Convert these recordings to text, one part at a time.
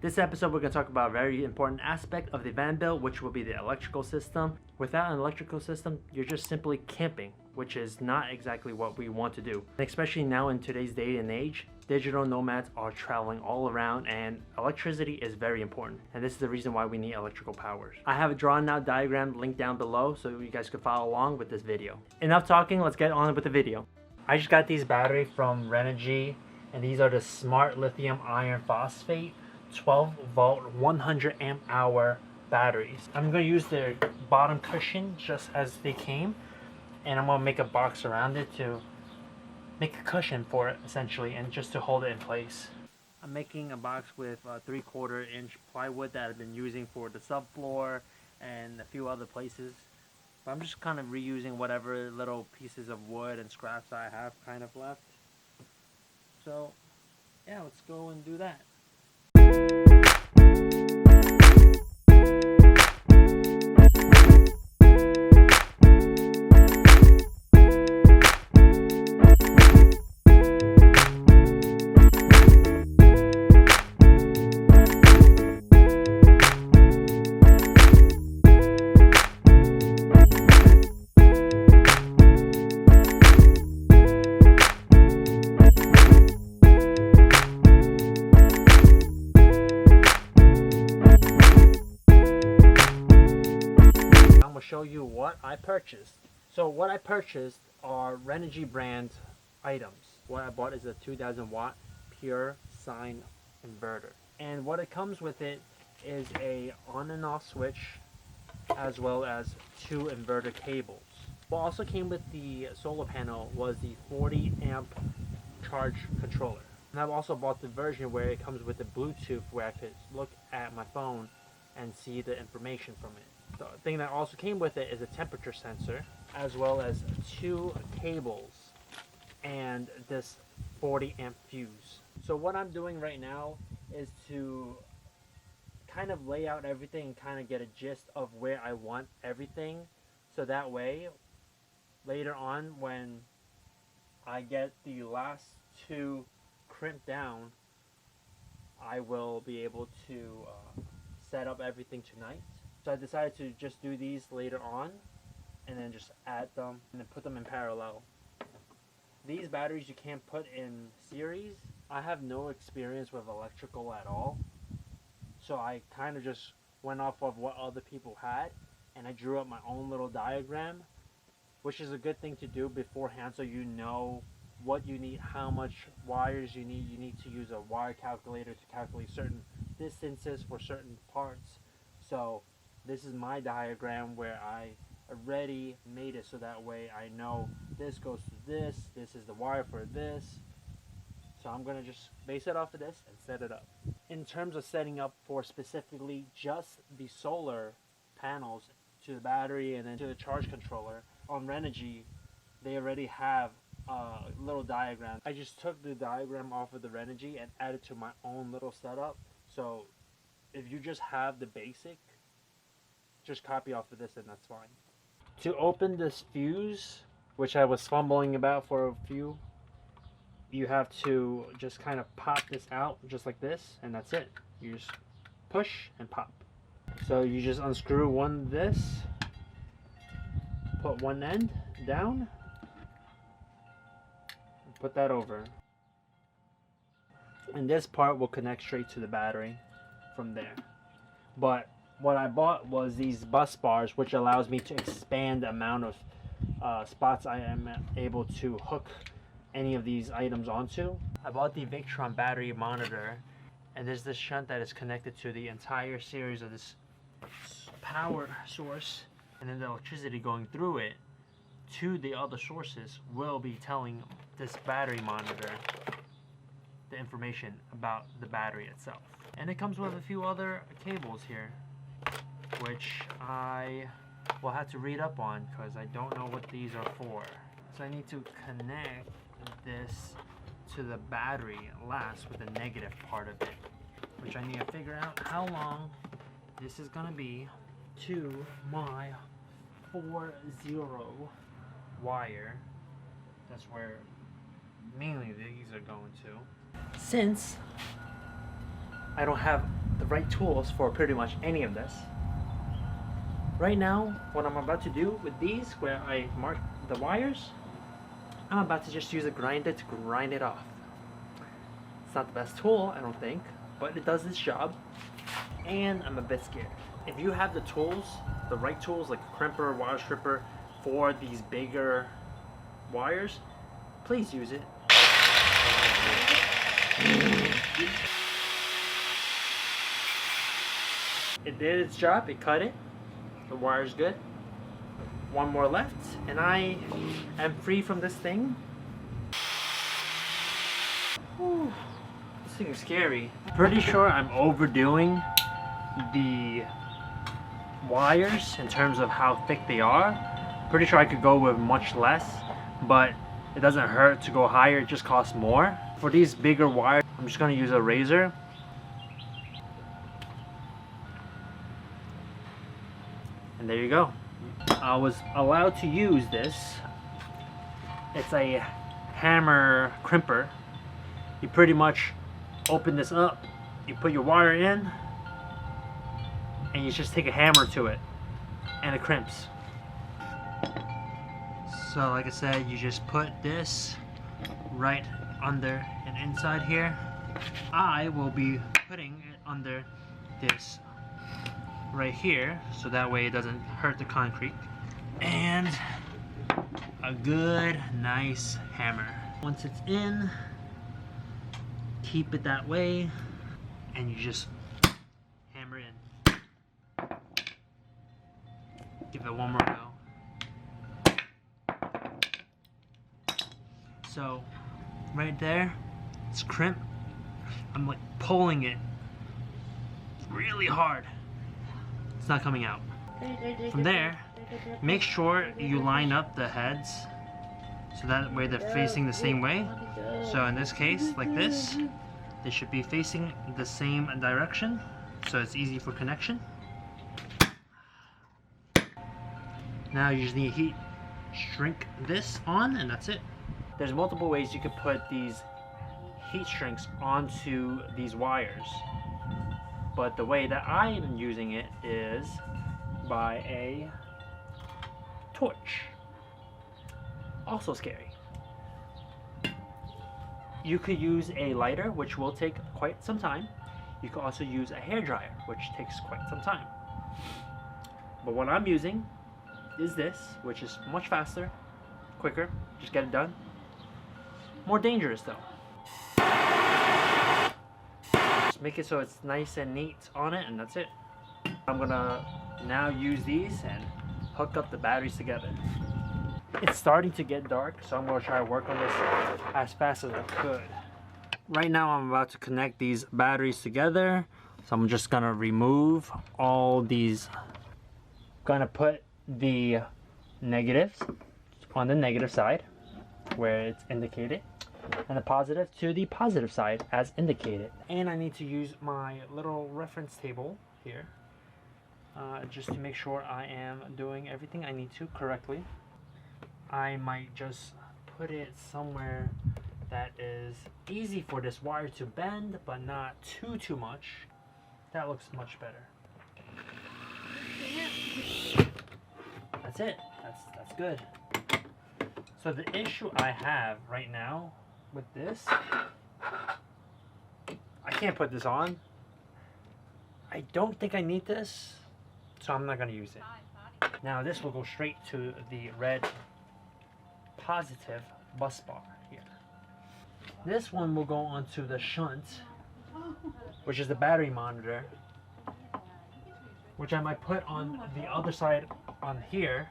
This episode we're going to talk about a very important aspect of the van build, which will be the electrical system. Without an electrical system, you're just simply camping, which is not exactly what we want to do. And especially now in today's day and age, digital nomads are traveling all around and electricity is very important. And this is the reason why we need electrical powers. I have a drawn out diagram linked down below so you guys could follow along with this video. Enough talking, let's get on with the video. I just got these batteries from Renogy, and these are the smart lithium iron phosphate 12 volt 100 amp hour batteries. I'm going to use their bottom cushion just as they came, and I'm going to make a box around it to make a cushion for it essentially, and just to hold it in place. I'm making a box with 3/4 inch plywood that I've been using for the subfloor and a few other places. But I'm just kind of reusing whatever little pieces of wood and scraps I have kind of left. So yeah, let's go and do that. Show you what I purchased. So what I purchased are Renogy brand items. What I bought is a 2000 watt pure sine inverter, and what it comes with it is a on and off switch as well as 2 inverter cables. What also came with the solar panel was the 40 amp charge controller, and I've also bought the version where it comes with the Bluetooth where I could look at my phone and see the information from it. The thing that also came with it is a temperature sensor, as well as 2 cables and this 40 amp fuse. So what I'm doing right now is to kind of lay out everything and kind of get a gist of where I want everything, so that way later on when I get the last 2 crimped down, I will be able to set up everything tonight. So I decided to just do these later on and then just add them and then put them in parallel. These batteries you can't put in series. I have no experience with electrical at all, so I kind of just went off of what other people had and I drew up my own little diagram, which is a good thing to do beforehand so you know what you need, how much wires you need. You need to use a wire calculator to calculate certain distances for certain parts. So this is my diagram where I already made it so that way I know this goes to this is the wire for this. So I'm going to just base it off of this and set it up. In terms of setting up for specifically just the solar panels to the battery and then to the charge controller, on Renogy they already have a little diagram. I just took the diagram off of the Renogy and added to my own little setup. So if you just have the basic, just copy off of this and that's fine. To open this fuse, which I was fumbling about for a few, you have to just kind of pop this out just like this, and that's it. You just push and pop. So you just unscrew one of this, put one end down, and put that over, and this part will connect straight to the battery from there. But what I bought was these bus bars, which allows me to expand the amount of spots I am able to hook any of these items onto. I bought the Victron battery monitor, and there's this shunt that is connected to the entire series of this power source, and then the electricity going through it to the other sources will be telling this battery monitor the information about the battery itself. And it comes with a few other cables here, which I will have to read up on because I don't know what these are for. So I need to connect this to the battery last with the negative part of it, which I need to figure out how long this is going to be to my 40 wire. That's where mainly these are going to. Since I don't have the right tools for pretty much any of this. Right now, what I'm about to do with these, where I mark the wires, I'm about to just use a grinder to grind it off. It's not the best tool, I don't think, but it does its job, and I'm a bit scared. If you have the tools, the right tools like a crimper, wire stripper for these bigger wires, please use it. It did its job, it cut it. The wire's good. One more left, and I am free from this thing. Whew. This thing is scary. Pretty sure I'm overdoing the wires in terms of how thick they are. Pretty sure I could go with much less, but it doesn't hurt to go higher, it just costs more. For these bigger wires, I'm just gonna use a razor. And there you go. I was allowed to use this. It's a hammer crimper. You pretty much open this up, you put your wire in, and you just take a hammer to it, and it crimps. So like I said, you just put this right under and inside here. I will be putting it under this right here, so that way it doesn't hurt the concrete. And a good, nice hammer. Once it's in, keep it that way, and you just hammer in. Give it one more go. So, right there, it's crimp. I'm like pulling it really hard. It's not coming out. From there, make sure you line up the heads so that way they're facing the same way. So in this case, like this, they should be facing the same direction, so it's easy for connection. Now you just need to heat shrink this on, and that's it. There's multiple ways you could put these heat shrinks onto these wires, but the way that I am using it is by a torch. Also scary. You could use a lighter, which will take quite some time. You could also use a hairdryer, which takes quite some time. But what I'm using is this, which is much faster, quicker, just get it done. More dangerous though. Just make it so it's nice and neat on it, and that's it. I'm gonna now use these and hook up the batteries together. It's starting to get dark, so I'm gonna try to work on this as fast as I could. Right now I'm about to connect these batteries together, so I'm just gonna remove all these. Gonna put the negatives on the negative side where it's indicated, and the positive to the positive side as indicated. And I need to use my little reference table here just to make sure I am doing everything I need to correctly. I might just put it somewhere that is easy for this wire to bend, but not too much. That looks much better. That's it. That's good. So the issue I have right now with this, I can't put this on. I don't think I need this, so I'm not going to use it. Now this will go straight to the red positive bus bar here. This one will go onto the shunt, which is the battery monitor, which I might put on the other side on here.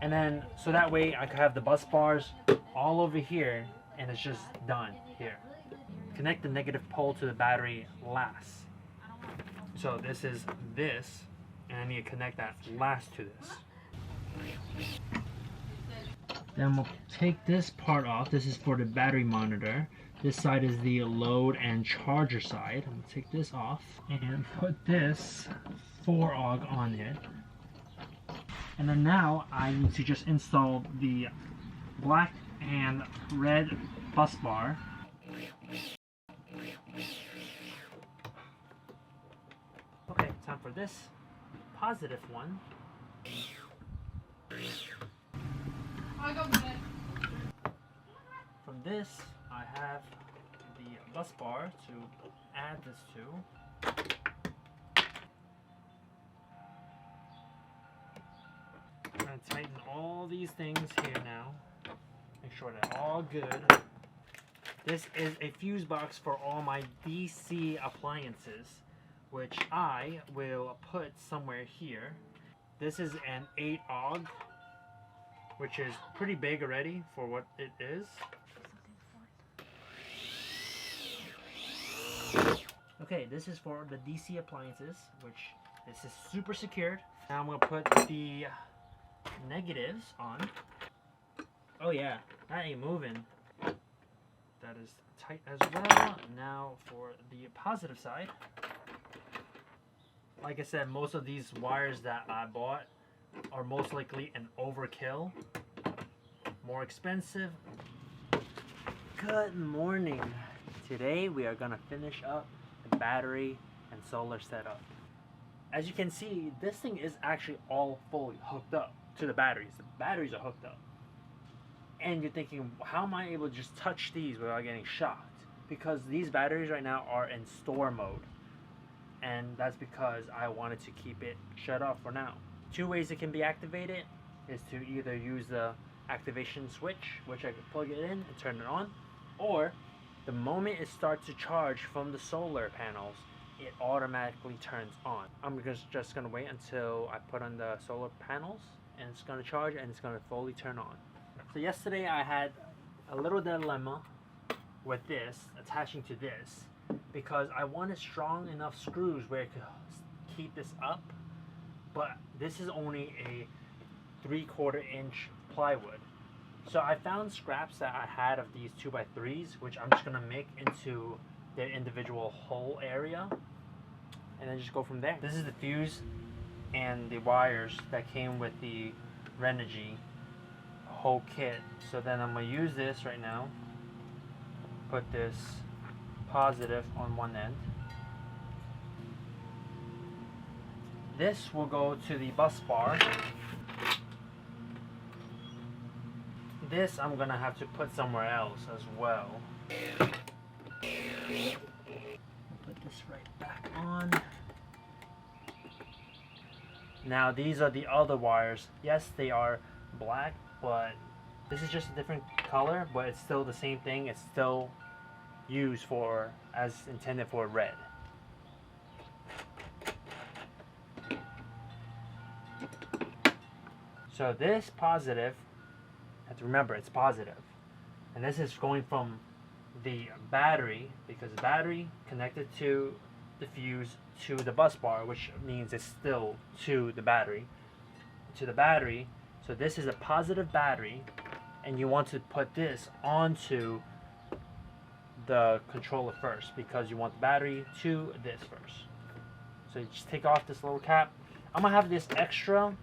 And then, so that way I could have the bus bars all over here, and it's just done here. Connect the negative pole to the battery last. So this is this, and I need to connect that last to this. Then we'll take this part off. This is for the battery monitor. This side is the load and charger side. I'm gonna take this off and put this 4-AUG on it. And then now I need to just install the black and red bus bar. time for this positive one. From this, I have the bus bar to add this to. I'm going to tighten all these things here now. Make sure they're all good. This is a fuse box for all my DC appliances, which I will put somewhere here. This is an 8-AUG, which is pretty big already for what it is. Okay, this is for the DC appliances, which this is super secured. Now I'm going to put the negatives on. Oh yeah, that ain't moving. That is tight as well. Now for the positive side. Like I said, most of these wires that I bought are most likely an overkill. More expensive. Good morning. Today we are gonna finish up the battery and solar setup. As you can see, this thing is actually all fully hooked up to the batteries. The batteries are hooked up. And you're thinking, how am I able to just touch these without getting shocked? Because these batteries right now are in store mode. And that's because I wanted to keep it shut off for now. 2 ways it can be activated is to either use the activation switch, which I can plug it in and turn it on, or the moment it starts to charge from the solar panels, it automatically turns on. I'm just gonna wait until I put on the solar panels and it's gonna charge and it's gonna fully turn on. So yesterday I had a little dilemma with this, attaching to this, because I wanted strong enough screws where it could keep this up, but this is only a 3/4 inch plywood. So I found scraps that I had of these 2x3s, which I'm just gonna make into their individual hole area, and then just go from there. This is the fuse and the wires that came with the Renogy whole kit. So then I'm gonna use this right now. Put this positive on one end. This will go to the bus bar. This I'm gonna have to put somewhere else as well. Put this right back on. Now these are the other wires. Yes, they are black, but this is just a different color, but it's still the same thing. It's still used for as intended for red. So this positive, have to remember it's positive, and this is going from the battery, because the battery connected to the fuse to the bus bar, which means it's still to the battery. So this is a positive battery, and you want to put this onto the controller first, because you want the battery to this first. So you just take off this little cap. I'm gonna have this extra,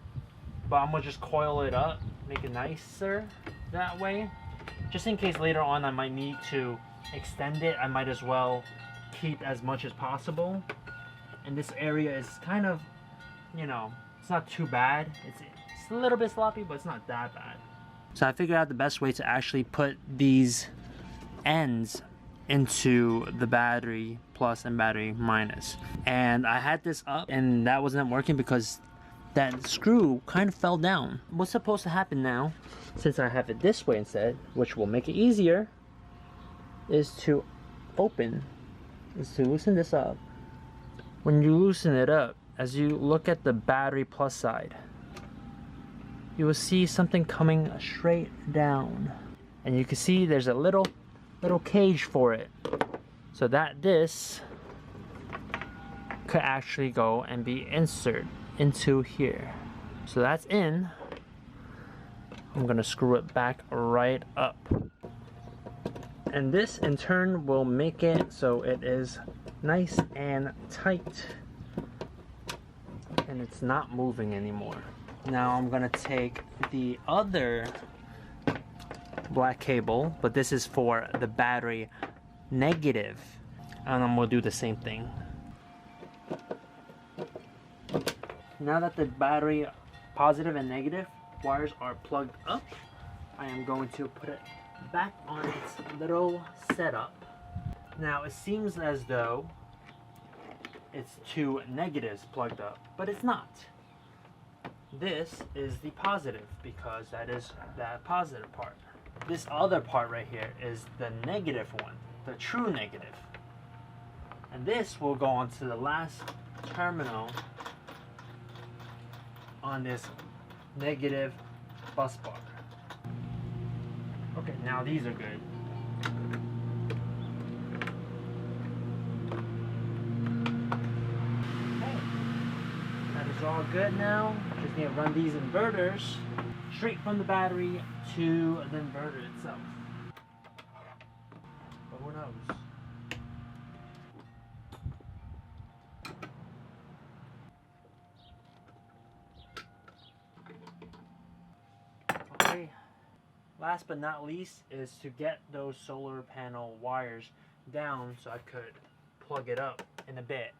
but I'm gonna just coil it up, make it nicer that way, just in case later on I might need to extend it. I might as well keep as much as possible. And this area is kind of, you know, it's not too bad. It's a little bit sloppy, but it's not that bad. So I figured out the best way to actually put these ends into the battery plus and battery minus. And I had this up and that wasn't working because that screw kind of fell down. What's supposed to happen now, since I have it this way instead, which will make it easier, is to loosen this up. When you loosen it up, as you look at the battery plus side, you will see something coming straight down, and you can see there's a little cage for it, so that this could actually go and be inserted into here. So that's in. I'm gonna screw it back right up, and this in turn will make it so it is nice and tight and it's not moving anymore. Now I'm gonna take the other black cable, but this is for the battery negative, and I'm gonna do the same thing. now that the battery positive and negative wires are plugged up, I am going to put it back on its little setup. Now it seems as though it's two negatives plugged up, but it's not. This is the positive because that is that positive part. This other part right here is the negative one, the true negative. And this will go on to the last terminal on this negative bus bar. Okay, now these are good. Okay, that is all good now. Just need to run these inverters straight from the battery to the inverter itself. But who knows? Okay. Last but not least is to get those solar panel wires down so I could plug it up in a bit.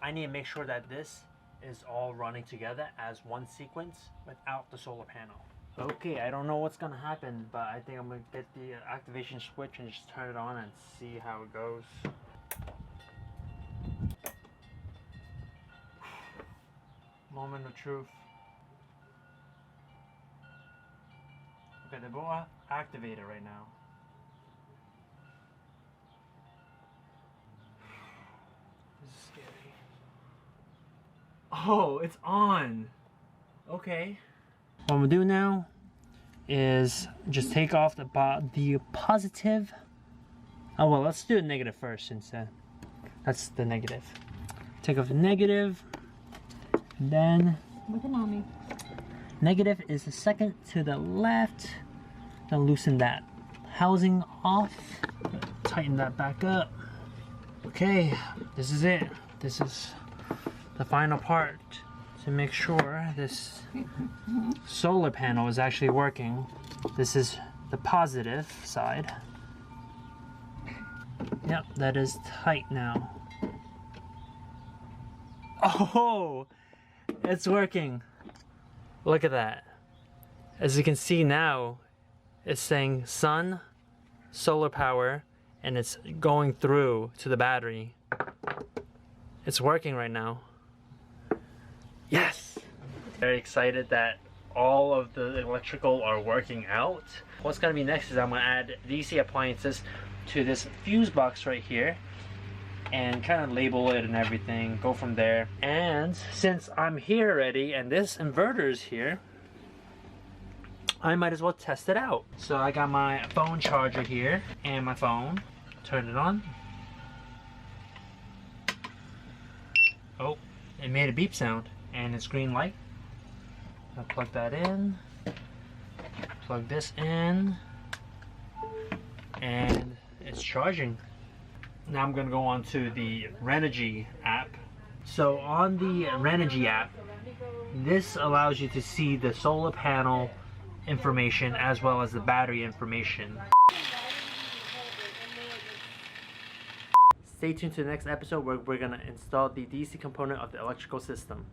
I need to make sure that this is all running together as one sequence without the solar panel. Okay, I don't know what's gonna happen, but I think I'm gonna get the activation switch and just turn it on and see how it goes. Moment of truth. Okay, they're both activated right now. This is scary. Oh, it's on. Okay. What I'm gonna do now is just take off the positive. Oh well, let's do the negative first since that's the negative. Take off the negative, and then with an mommy. Negative is the second to the left. Then loosen that housing off. Tighten that back up. Okay, this is it. This is the final part to make sure this solar panel is actually working. This is the positive side. Yep, that is tight now. Oh, it's working. Look at that. As you can see now, it's saying sun, solar power, and it's going through to the battery. It's working right now. Yes! Very excited that all of the electrical are working out. What's gonna be next is I'm gonna add DC appliances to this fuse box right here and kind of label it and everything, go from there. And since I'm here already and this inverter is here, I might as well test it out. So I got my phone charger here and my phone. Turn it on. Oh, it made a beep sound and it's green light. I'll plug that in, plug this in, and it's charging. Now I'm going to go on to the Renogy app. So on the Renogy app, this allows you to see the solar panel information as well as the battery information. Stay tuned to the next episode where we're going to install the DC component of the electrical system.